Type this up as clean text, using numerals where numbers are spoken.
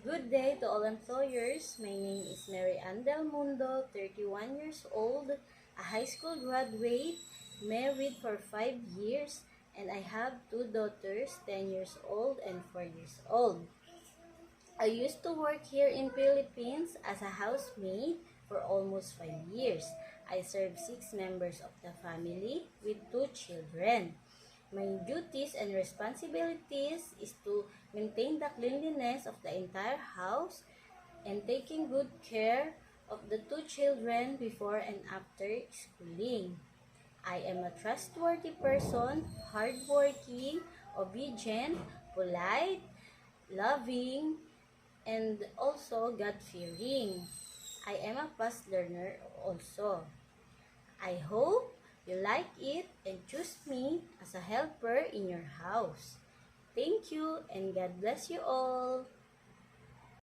Good day to all employers. My name is Mary Ann Del Mundo, 31 years old, a high school graduate, married for 5 years, and I have two daughters, 10 years old and 4 years old. I used to work here in Philippines as a housemaid for almost 5 years. I serve 6 members of the family with 2 children. My duties and responsibilities is to maintain the cleanliness of the entire house and taking good care of the 2 children before and after schooling. I am a trustworthy person, hardworking, obedient, polite, loving, and also God-fearing. I am a fast learner also. I hope you like it and choose me as a helper in your house. Thank you and God bless you all.